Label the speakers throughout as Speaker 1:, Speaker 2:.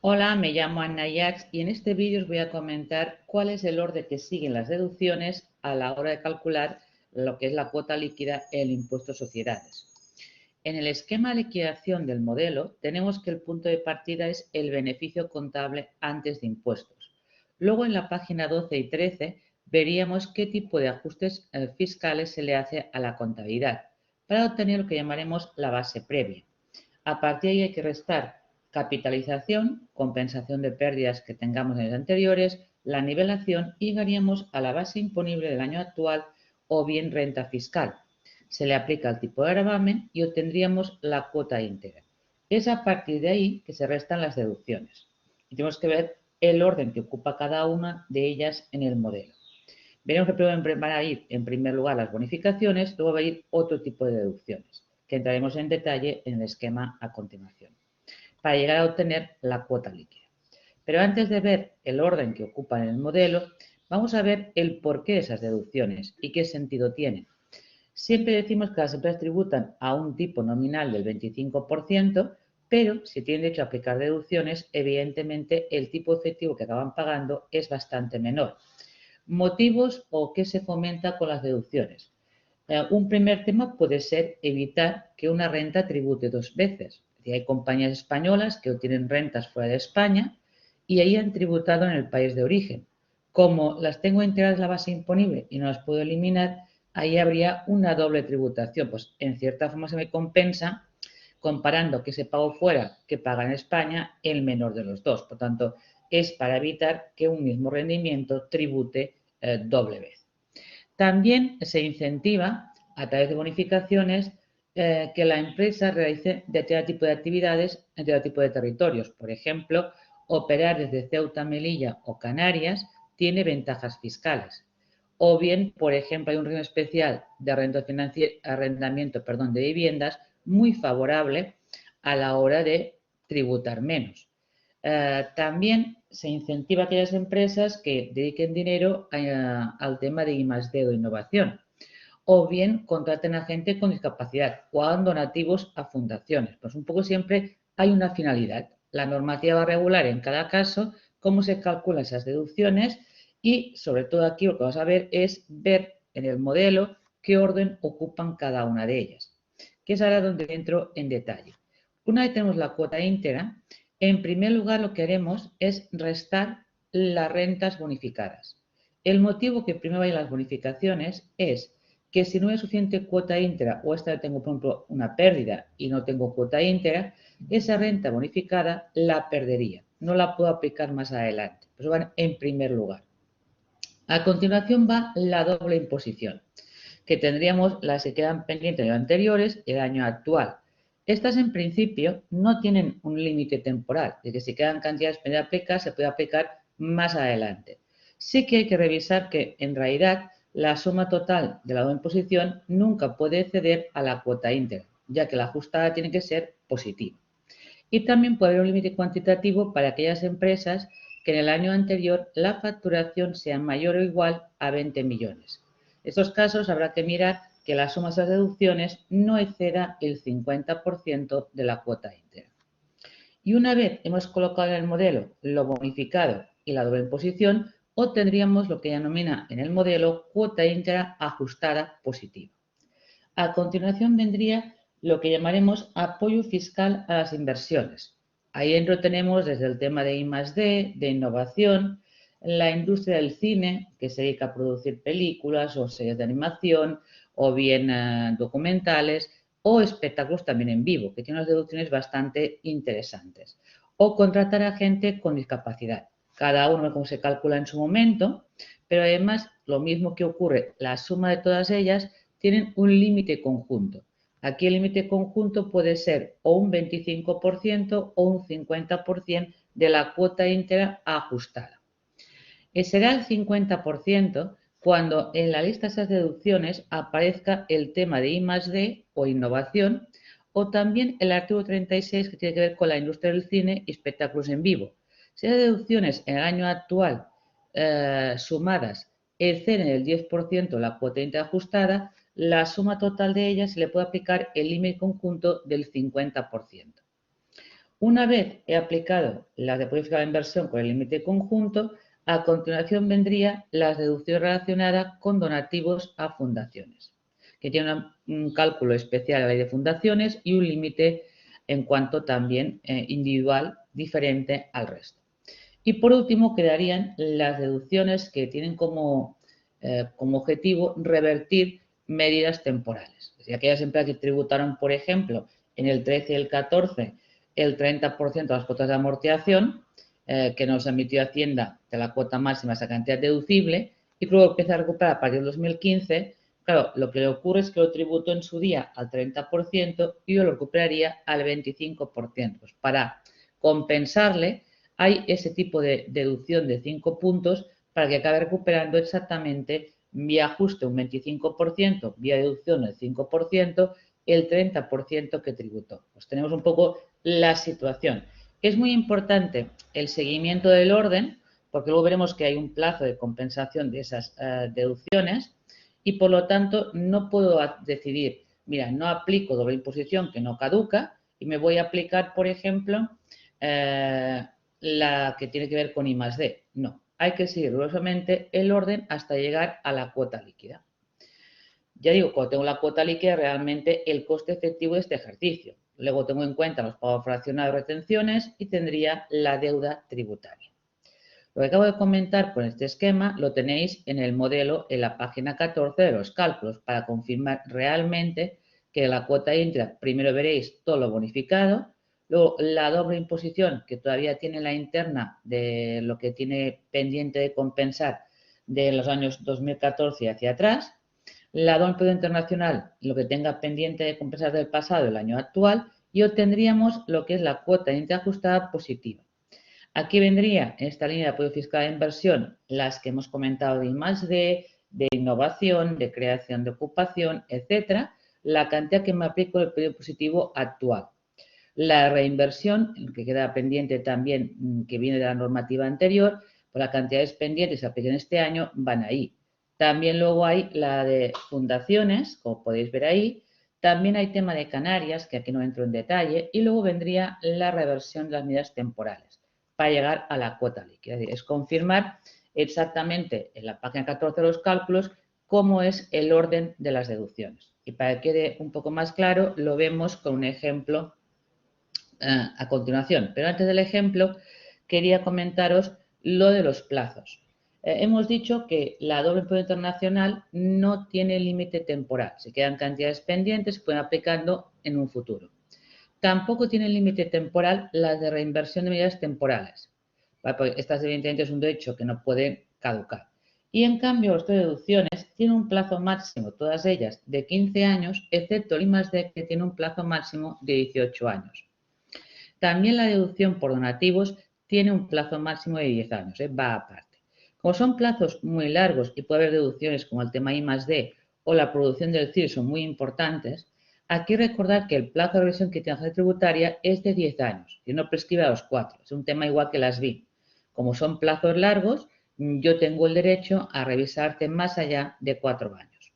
Speaker 1: Hola, me llamo Anna Yax y en este vídeo os voy a comentar cuál es el orden que siguen las deducciones a la hora de calcular lo que es la cuota líquida en el impuesto a sociedades. En el esquema de liquidación del modelo tenemos que el punto de partida es el beneficio contable antes de impuestos. Luego en la página 12 y 13 veríamos qué tipo de ajustes fiscales se le hace a la contabilidad para obtener lo que llamaremos la base previa. A partir de ahí hay que restar capitalización, compensación de pérdidas que tengamos en años anteriores, la nivelación y llegaríamos a la base imponible del año actual o bien renta fiscal. Se le aplica el tipo de gravamen y obtendríamos la cuota íntegra. Es a partir de ahí que se restan las deducciones. Y tenemos que ver el orden que ocupa cada una de ellas en el modelo. Veremos que primero van a ir, en primer lugar, las bonificaciones, luego va a ir otro tipo de deducciones, que entraremos en detalle en el esquema a continuación, para llegar a obtener la cuota líquida. Pero antes de ver el orden que ocupan en el modelo, vamos a ver el porqué de esas deducciones y qué sentido tienen. Siempre decimos que las empresas tributan a un tipo nominal del 25%, pero si tienen derecho a aplicar deducciones, evidentemente el tipo efectivo que acaban pagando es bastante menor. Motivos o qué se fomenta con las deducciones. Un primer tema puede ser evitar que una renta tribute dos veces. Hay compañías españolas que obtienen rentas fuera de España y ahí han tributado en el país de origen. Como las tengo integradas en la base imponible y no las puedo eliminar, ahí habría una doble tributación. Pues en cierta forma se me compensa comparando que se pago fuera que paga en España el menor de los dos. Por tanto, es para evitar que un mismo rendimiento tribute doble vez. También se incentiva a través de bonificaciones que la empresa realice determinado tipo de actividades en determinado tipo de territorios. Por ejemplo, operar desde Ceuta, Melilla o Canarias tiene ventajas fiscales. O bien, por ejemplo, hay un régimen especial de arrendamiento de viviendas muy favorable a la hora de tributar menos. También se incentiva a aquellas empresas que dediquen dinero al tema de I+D o innovación, o bien contraten a gente con discapacidad o hagan donativos a fundaciones. Pues un poco siempre hay una finalidad. La normativa va a regular en cada caso cómo se calculan esas deducciones y sobre todo aquí lo que vamos a ver es ver en el modelo qué orden ocupan cada una de ellas, que es ahora donde entro en detalle. Una vez tenemos la cuota íntegra, en primer lugar lo que haremos es restar las rentas bonificadas. El motivo que primero vayan las bonificaciones es que si no hay suficiente cuota íntegra o esta tengo, por ejemplo, una pérdida y no tengo cuota íntegra, esa renta bonificada la perdería. No la puedo aplicar más adelante. Pues van en primer lugar. A continuación va la doble imposición, que tendríamos las que quedan pendientes de anteriores y el año actual. Estas en principio no tienen un límite temporal, de que si quedan cantidades pendientes de aplicar, se puede aplicar más adelante. Sí que hay que revisar que en realidad la suma total de la doble imposición nunca puede exceder a la cuota íntegra, ya que la ajustada tiene que ser positiva. Y también puede haber un límite cuantitativo para aquellas empresas que en el año anterior la facturación sea mayor o igual a 20 millones. En estos casos habrá que mirar que la suma de esas deducciones no exceda el 50% de la cuota íntegra. Y una vez hemos colocado en el modelo lo bonificado y la doble imposición, obtendríamos lo que denomina en el modelo cuota íntegra ajustada positiva. A continuación vendría lo que llamaremos apoyo fiscal a las inversiones. Ahí dentro tenemos desde el tema de I+D, de innovación, la industria del cine, que se dedica a producir películas o series de animación, o bien documentales, o espectáculos también en vivo, que tiene unas deducciones bastante interesantes. O contratar a gente con discapacidad. Cada uno como se calcula en su momento, pero además lo mismo que ocurre, la suma de todas ellas tienen un límite conjunto. Aquí el límite conjunto puede ser o un 25% o un 50% de la cuota íntegra ajustada. Será el 50% cuando en la lista de esas deducciones aparezca el tema de I+D o innovación o también el artículo 36 que tiene que ver con la industria del cine y espectáculos en vivo. Si las deducciones en el año actual sumadas exceden el 10% la cuota íntegra ajustada, la suma total de ellas se le puede aplicar el límite conjunto del 50%. Una vez he aplicado las de apoyo fiscal a la inversión con el límite conjunto, a continuación vendría las deducciones relacionadas con donativos a fundaciones, que tiene un cálculo especial a la ley de fundaciones y un límite en cuanto también individual diferente al resto. Y por último quedarían las deducciones que tienen como objetivo revertir medidas temporales. Es decir, aquellas empresas que tributaron, por ejemplo, en el 13 y el 14 el 30% de las cuotas de amortización que nos emitió Hacienda de la cuota máxima, esa cantidad deducible, y luego empieza a recuperar a partir del 2015. Claro, lo que le ocurre es que lo tributó en su día al 30% y yo lo recuperaría al 25%. Pues para compensarle, hay ese tipo de deducción de 5 puntos para que acabe recuperando exactamente vía ajuste un 25%, vía deducción el 5%, el 30% que tributó. Pues tenemos un poco la situación. Es muy importante el seguimiento del orden, porque luego veremos que hay un plazo de compensación de esas deducciones y por lo tanto no puedo decidir, mira, no aplico doble imposición que no caduca y me voy a aplicar, por ejemplo, la que tiene que ver con I+D. No, hay que seguir rigurosamente el orden hasta llegar a la cuota líquida. Ya digo, cuando tengo la cuota líquida, realmente el coste efectivo de este ejercicio. Luego tengo en cuenta los pagos fraccionados de retenciones y tendría la deuda tributaria. Lo que acabo de comentar con este esquema lo tenéis en el modelo en la página 14 de los cálculos para confirmar realmente que la cuota íntegra, primero veréis todo lo bonificado, luego la doble imposición que todavía tiene la interna de lo que tiene pendiente de compensar de los años 2014 y hacia atrás, la doble imposición internacional, lo que tenga pendiente de compensar del pasado el año actual y obtendríamos lo que es la cuota íntegra ajustada positiva. Aquí vendría en esta línea de apoyo fiscal de inversión las que hemos comentado de I+D, de innovación, de creación de ocupación, etcétera, la cantidad que me aplico del periodo positivo actual. La reinversión, que queda pendiente también, que viene de la normativa anterior, pues las cantidades pendientes que se apliquen este año van ahí. También luego hay la de fundaciones, como podéis ver ahí. También hay tema de Canarias, que aquí no entro en detalle. Y luego vendría la reversión de las medidas temporales para llegar a la cuota líquida. Es decir, es confirmar exactamente en la página 14 de los cálculos cómo es el orden de las deducciones. Y para que quede un poco más claro, lo vemos con un ejemplo a continuación. Pero antes del ejemplo, quería comentaros lo de los plazos. Hemos dicho que la doble imposición internacional no tiene límite temporal. Se quedan cantidades pendientes, se pueden aplicando en un futuro. Tampoco tiene límite temporal las de reinversión de medidas temporales. ¿Vale? Porque estas evidentemente es un derecho que no puede caducar. Y en cambio, las deducciones tienen un plazo máximo, todas ellas, de 15 años, excepto el I+D, que tiene un plazo máximo de 18 años. También la deducción por donativos tiene un plazo máximo de 10 años, va aparte. Como son plazos muy largos y puede haber deducciones como el tema I+D o la producción del CIR son muy importantes, aquí recordar que el plazo de revisión que tiene la agencia tributaria es de 10 años y no prescribe a los 4. Es un tema igual que las BIN. Como son plazos largos, yo tengo el derecho a revisarte más allá de 4 años.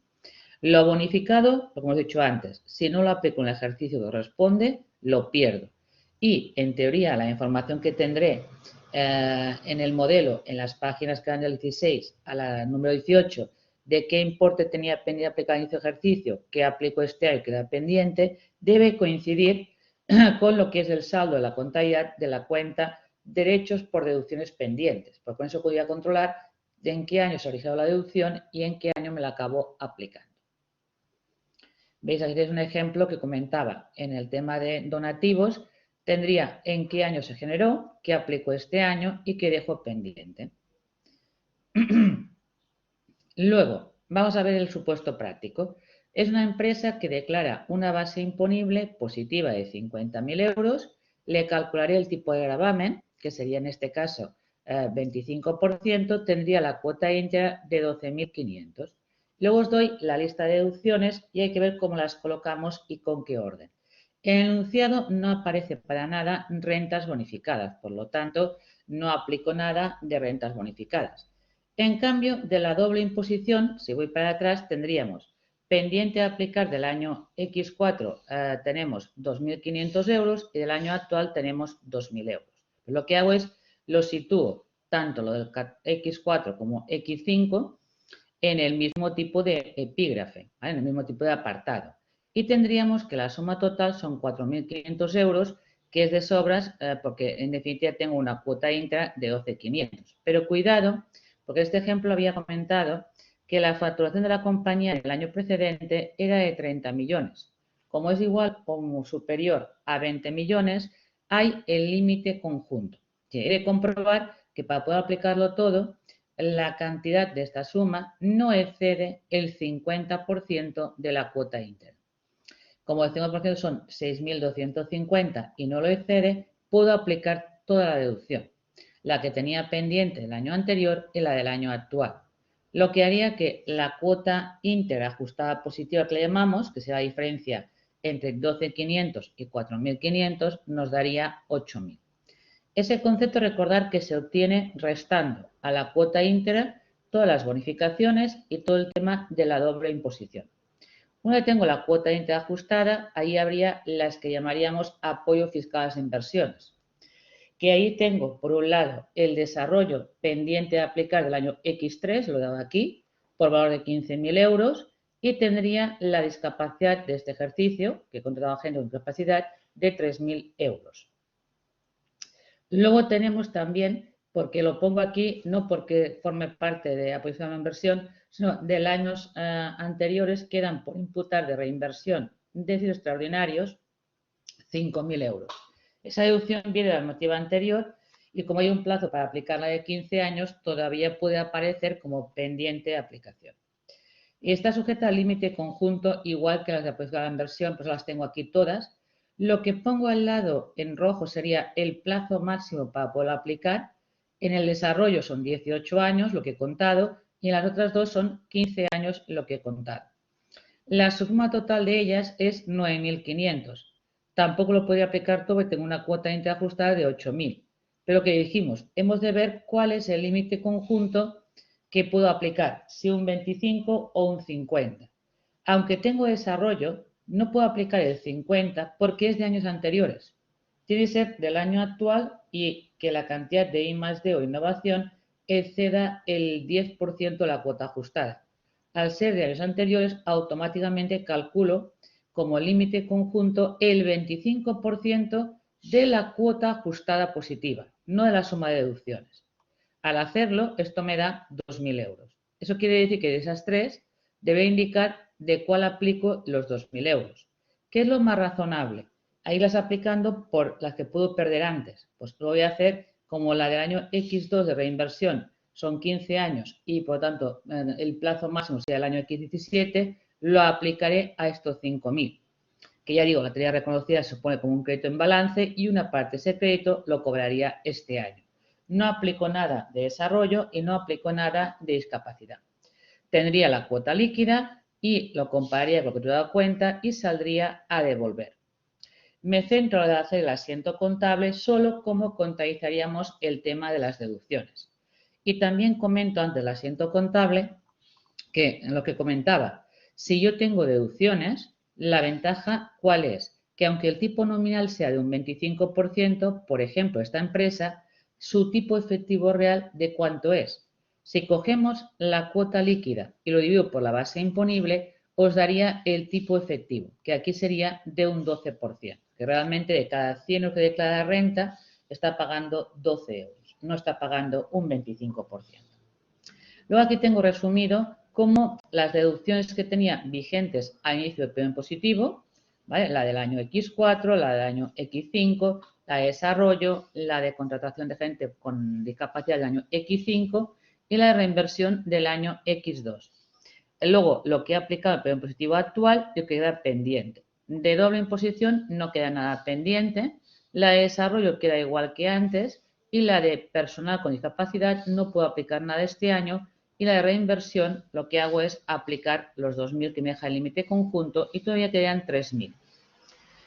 Speaker 1: Lo bonificado, como hemos dicho antes, si no lo aplico en el ejercicio que corresponde, lo pierdo. Y, en teoría, la información que tendré en el modelo, en las páginas que van del 16 a la número 18, de qué importe tenía pendiente aplicar en inicio de ejercicio, qué aplico este año y queda pendiente, debe coincidir con lo que es el saldo de la contabilidad de la cuenta derechos por deducciones pendientes. Porque con eso podría controlar de en qué año se ha realizado la deducción y en qué año me la acabo aplicando. Veis, aquí tenéis un ejemplo que comentaba en el tema de donativos. Tendría en qué año se generó, qué aplicó este año y qué dejó pendiente. Luego, vamos a ver el supuesto práctico. Es una empresa que declara una base imponible positiva de 50.000 euros. Le calcularé el tipo de gravamen, que sería en este caso 25%, tendría la cuota íntegra de 12.500. Luego os doy la lista de deducciones y hay que ver cómo las colocamos y con qué orden. En el enunciado no aparece para nada rentas bonificadas, por lo tanto, no aplico nada de rentas bonificadas. En cambio, de la doble imposición, si voy para atrás, tendríamos pendiente a aplicar del año X4 tenemos 2.500 euros y del año actual tenemos 2.000 euros. Lo que hago es lo sitúo tanto lo del X4 como X5 en el mismo tipo de epígrafe, ¿vale? En el mismo tipo de apartado. Y tendríamos que la suma total son 4.500 euros, que es de sobras porque en definitiva tengo una cuota íntegra de 12.500. Pero cuidado, porque este ejemplo había comentado que la facturación de la compañía del año precedente era de 30 millones. Como es igual o superior a 20 millones, hay el límite conjunto. He de comprobar que para poder aplicarlo todo, la cantidad de esta suma no excede el 50% de la cuota íntegra. Como el 50% son 6.250 y no lo excede, puedo aplicar toda la deducción, la que tenía pendiente del año anterior y la del año actual. Lo que haría que la cuota íntegra ajustada positiva que le llamamos, que sea la diferencia entre 12.500 y 4.500, nos daría 8.000. Ese concepto recordar que se obtiene restando a la cuota íntegra todas las bonificaciones y todo el tema de la doble imposición. Una vez tengo la cuota íntegra ajustada, ahí habría las que llamaríamos apoyo fiscal a las inversiones. Que ahí tengo, por un lado, el desarrollo pendiente de aplicar del año X3, lo he dado aquí, por valor de 15.000 euros, y tendría la discapacidad de este ejercicio, que he contratado a gente con discapacidad, de 3.000 euros. Luego tenemos también, porque lo pongo aquí, no porque forme parte de apoyo a la inversión, sino de años anteriores quedan por imputar de reinversión de decir extraordinarios 5.000 euros. Esa deducción viene de la normativa anterior y como hay un plazo para aplicarla de 15 años, todavía puede aparecer como pendiente de aplicación. Y está sujeta al límite conjunto, igual que las de apoyo a la inversión, pues las tengo aquí todas. Lo que pongo al lado en rojo sería el plazo máximo para poder aplicar. En el desarrollo son 18 años, lo que he contado, y en las otras dos son 15 años, lo que he contado. La suma total de ellas es 9.500. Tampoco lo podría aplicar todo porque tengo una cuota íntegra ajustada de 8.000. Pero que dijimos, hemos de ver cuál es el límite conjunto que puedo aplicar, si un 25 o un 50. Aunque tengo desarrollo, no puedo aplicar el 50 porque es de años anteriores. Tiene que ser del año actual y que la cantidad de I+D o innovación exceda el 10% de la cuota ajustada. Al ser de años anteriores, automáticamente calculo como límite conjunto el 25% de la cuota ajustada positiva, no de la suma de deducciones. Al hacerlo, esto me da 2.000 euros. Eso quiere decir que de esas tres debe indicar de cuál aplico los 2.000 euros. ¿Qué es lo más razonable? A irlas aplicando por las que puedo perder antes. Pues lo voy a hacer como la del año X2 de reinversión son 15 años y por lo tanto el plazo máximo sea el año X17, lo aplicaré a estos 5.000. Que ya digo, la teoría reconocida se supone como un crédito en balance y una parte de ese crédito lo cobraría este año. No aplico nada de desarrollo y no aplico nada de discapacidad. Tendría la cuota líquida y lo compararía con lo que te he dado cuenta y saldría a devolver. Me centro en hacer el asiento contable solo como contabilizaríamos el tema de las deducciones. Y también comento antes del asiento contable que en lo que comentaba, si yo tengo deducciones, la ventaja ¿cuál es? Que aunque el tipo nominal sea de un 25%, por ejemplo, esta empresa, su tipo efectivo real ¿de cuánto es? Si cogemos la cuota líquida y lo divido por la base imponible, os daría el tipo efectivo, que aquí sería de un 12%, que realmente de cada 100 euros que declara renta está pagando 12 euros, no está pagando un 25%. Luego aquí tengo resumido cómo las deducciones que tenía vigentes al inicio del periodo impositivo, ¿vale? La del año X4, la del año X5, la de desarrollo, la de contratación de gente con discapacidad del año X5 y la de reinversión del año X2. Luego, lo que he aplicado el periodo impositivo actual, yo queda pendiente. De doble imposición no queda nada pendiente, la de desarrollo queda igual que antes y la de personal con discapacidad no puedo aplicar nada este año y la de reinversión lo que hago es aplicar los 2.000 que me deja el límite conjunto y todavía quedan 3.000.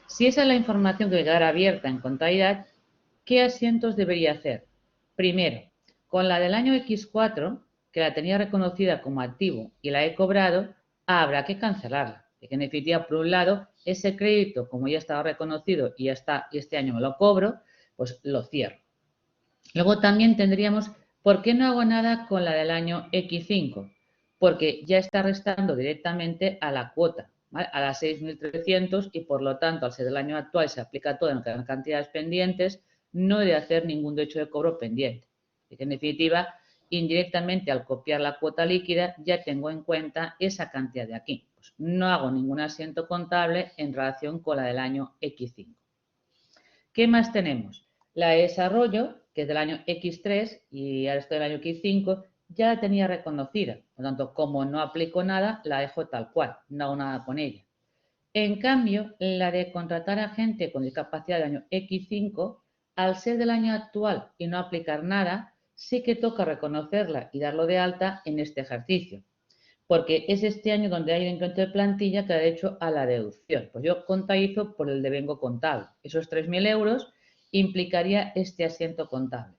Speaker 1: Si esa es la información que me quedará abierta en contabilidad, ¿qué asientos debería hacer? Primero, con la del año X4, que la tenía reconocida como activo y la he cobrado, habrá que cancelarla. Que en definitiva, por un lado, ese crédito, como ya estaba reconocido y ya está, y este año me lo cobro, pues lo cierro. Luego también tendríamos, ¿por qué no hago nada con la del año X5? Porque ya está restando directamente a la cuota, ¿vale? A las 6.300 y por lo tanto, al ser del año actual, se aplica todo en las cantidades pendientes, no debe hacer ningún derecho de cobro pendiente. Y que en definitiva, indirectamente al copiar la cuota líquida, ya tengo en cuenta esa cantidad de aquí. Pues no hago ningún asiento contable en relación con la del año X5. ¿Qué más tenemos? La de desarrollo, que es del año X3 y ahora estoy del año X5, ya la tenía reconocida. Por lo tanto, como no aplico nada, la dejo tal cual, no hago nada con ella. En cambio, la de contratar a gente con discapacidad del año X5, al ser del año actual y no aplicar nada, sí que toca reconocerla y darlo de alta en este ejercicio. Porque es este año donde hay un incremento de plantilla que ha hecho a la deducción. Pues yo contabilizo por el devengo contable. Esos 3.000 euros implicaría este asiento contable.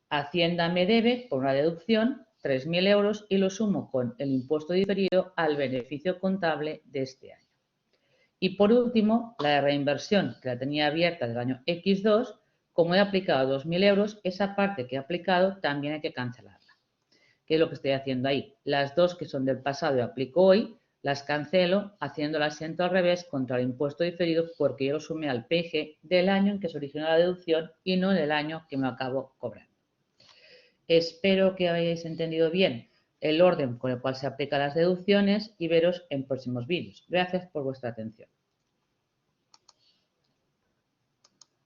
Speaker 1: Hacienda me debe, por una deducción, 3.000 euros y lo sumo con el impuesto diferido al beneficio contable de este año. Y por último, la de reinversión, que la tenía abierta del año X2, como he aplicado 2.000 euros, esa parte que he aplicado también hay que cancelarla. ¿Qué es lo que estoy haciendo ahí? Las dos que son del pasado y aplico hoy, las cancelo haciendo el asiento al revés contra el impuesto diferido porque yo lo sumé al PG del año en que se originó la deducción y no del año que me acabo cobrando. Espero que hayáis entendido bien el orden con el cual se aplican las deducciones y veros en próximos vídeos. Gracias por vuestra atención.